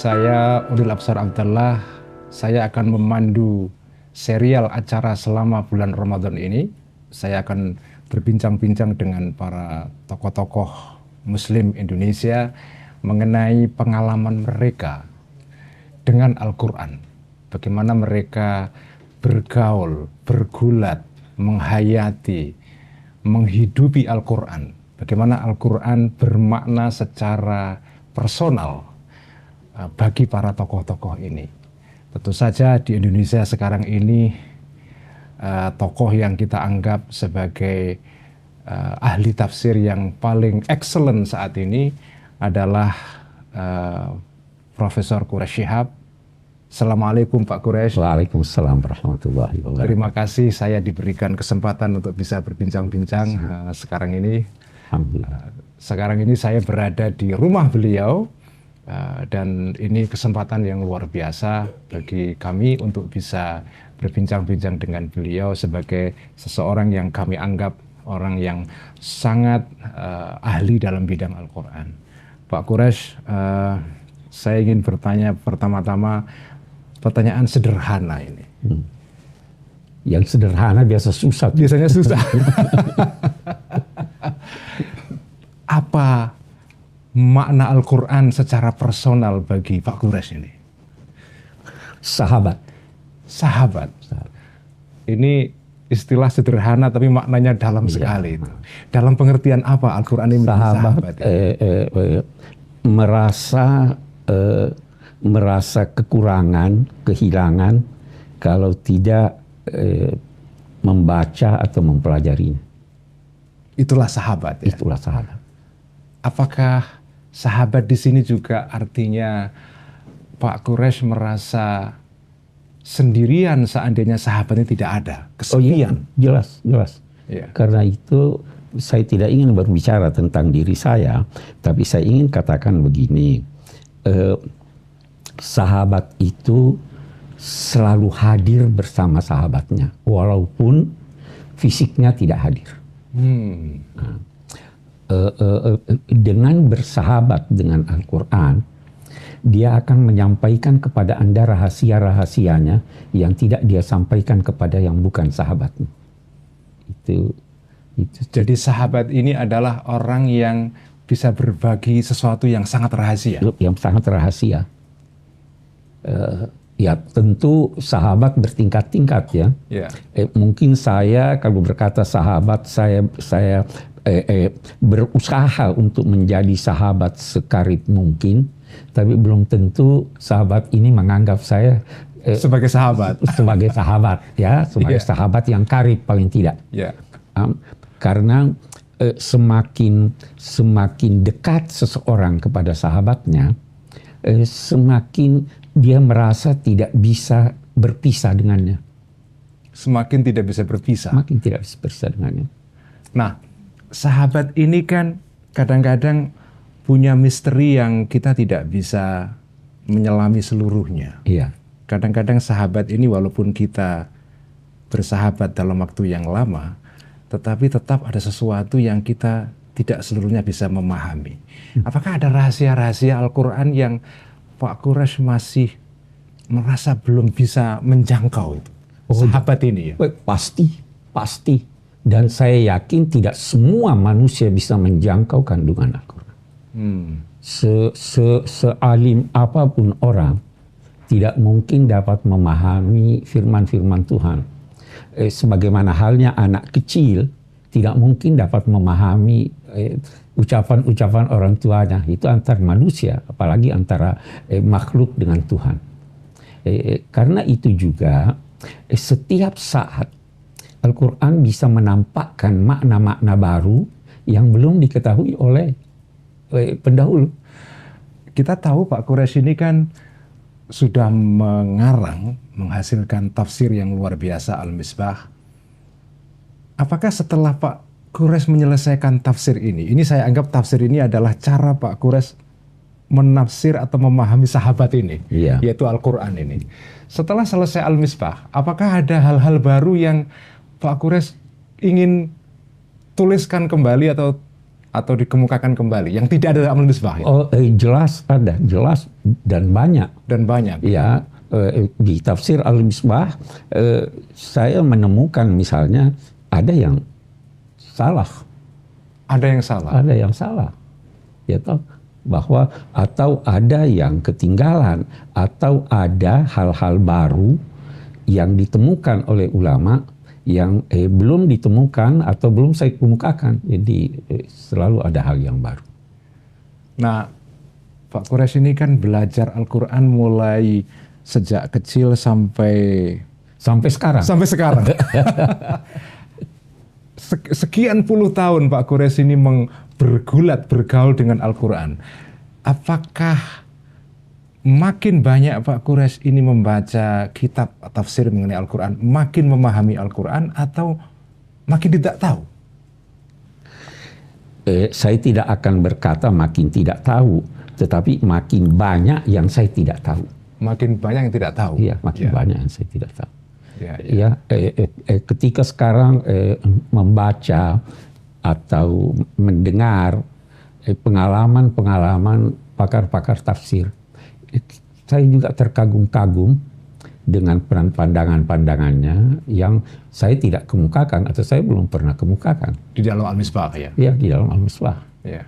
Saya Udil Absar Abdullah. Saya akan memandu serial acara selama bulan Ramadan ini. Saya akan berbincang-bincang dengan para tokoh-tokoh Muslim Indonesia mengenai pengalaman mereka dengan Al-Quran. Bagaimana mereka bergaul, bergulat, menghayati, menghidupi Al-Quran. Bagaimana Al-Quran bermakna secara personal bagi para tokoh-tokoh ini. Tentu saja di Indonesia sekarang ini tokoh yang kita anggap sebagai ahli tafsir yang paling excellent saat ini adalah Profesor Quraish Shihab. Assalamualaikum Pak Quraish. Waalaikumsalam warahmatullahi wabarakatuh. Terima kasih saya diberikan kesempatan untuk bisa berbincang-bincang sekarang ini. Sekarang ini saya berada di rumah beliau. Dan ini kesempatan yang luar biasa bagi kami untuk bisa berbincang-bincang dengan beliau sebagai seseorang yang kami anggap orang yang sangat ahli dalam bidang Al-Quran. Pak Quraish, saya ingin bertanya pertama-tama pertanyaan sederhana ini. Yang sederhana biasa susah. Biasanya susah. Apa makna Al-Quran secara personal bagi Pak Quraish ini? Sahabat. Sahabat. Ini istilah sederhana tapi maknanya dalam sekali itu. Dalam pengertian apa Al-Quran ini sahabat? Merasa kekurangan, kehilangan kalau tidak membaca atau mempelajarinya. Itulah sahabat. Ya? Itulah sahabat. Apakah sahabat di sini juga artinya Pak Quraish merasa sendirian seandainya sahabatnya tidak ada, kesepian? Oh, iya. Jelas. Ya. Karena itu saya tidak ingin berbicara tentang diri saya, tapi saya ingin katakan begini, sahabat itu selalu hadir bersama sahabatnya, walaupun fisiknya tidak hadir. Dengan bersahabat dengan Al-Quran, dia akan menyampaikan kepada Anda rahasia-rahasianya yang tidak dia sampaikan kepada yang bukan sahabatnya. Itu. Jadi sahabat ini adalah orang yang bisa berbagi sesuatu yang sangat rahasia. Yang sangat rahasia. Ya tentu sahabat bertingkat-tingkat ya. Yeah. Mungkin saya kalau berkata sahabat, saya berusaha untuk menjadi sahabat sekarib mungkin, tapi belum tentu sahabat ini menganggap saya sebagai sahabat. Sebagai sahabat ya, sebagai sahabat yang karib paling tidak. Karena semakin dekat seseorang kepada sahabatnya, semakin dia merasa tidak bisa berpisah dengannya. Semakin tidak bisa berpisah. Semakin tidak bisa berpisah dengannya. Nah, sahabat ini kan kadang-kadang punya misteri yang kita tidak bisa menyelami seluruhnya. Iya. Kadang-kadang sahabat ini walaupun kita bersahabat dalam waktu yang lama, tetapi tetap ada sesuatu yang kita tidak seluruhnya bisa memahami. Apakah ada rahasia-rahasia Al-Quran yang Pak Quraish masih merasa belum bisa menjangkau itu? Sahabat ini ya? Pasti. Dan saya yakin tidak semua manusia bisa menjangkau kandungan Al-Quran. Sealim apapun orang, tidak mungkin dapat memahami firman-firman Tuhan. Sebagaimana halnya anak kecil, tidak mungkin dapat memahami ucapan-ucapan orang tuanya. Itu antar manusia, apalagi antara makhluk dengan Tuhan. Karena itu juga setiap saat Al-Quran bisa menampakkan makna-makna baru yang belum diketahui oleh pendahulu. Kita tahu Pak Quraish ini kan sudah menghasilkan tafsir yang luar biasa Al-Misbah. Apakah setelah Pak Quraish menyelesaikan tafsir ini saya anggap tafsir ini adalah cara Pak Quraish menafsir atau memahami sahabat ini, yaitu Al-Quran ini. Setelah selesai Al-Misbah, apakah ada hal-hal baru yang Pak Quraish ingin tuliskan kembali atau dikemukakan kembali yang tidak ada dalam Al-Misbah? Jelas ada, jelas dan banyak. Dan banyak. Ya, di tafsir Al-Misbah saya menemukan misalnya ada yang salah. Ada yang salah. Ada yang salah. Ya toh, bahwa atau ada yang ketinggalan atau ada hal-hal baru yang ditemukan oleh ulama yang belum ditemukan atau belum saya kemukakan. Jadi selalu ada hal yang baru. Nah, Pak Quresh ini kan belajar Al-Quran mulai sejak kecil sampai sekarang. Sampai sekarang. Sekian puluh tahun Pak Quresh ini bergaul dengan Al-Quran. Apakah makin banyak Pak Quresh ini membaca kitab tafsir mengenai Al-Quran, makin memahami Al-Quran atau makin tidak tahu? Saya tidak akan berkata makin tidak tahu, tetapi makin banyak yang saya tidak tahu. Makin banyak yang tidak tahu? Iya, makin banyak yang saya tidak tahu. Ya. Ketika sekarang membaca atau mendengar pengalaman-pengalaman pakar-pakar tafsir, saya juga terkagum-kagum dengan pandangan-pandangannya yang saya tidak kemukakan atau saya belum pernah kemukakan. Di dalam Al-Misbah ya? Iya, di dalam Al-Misbah. Ya.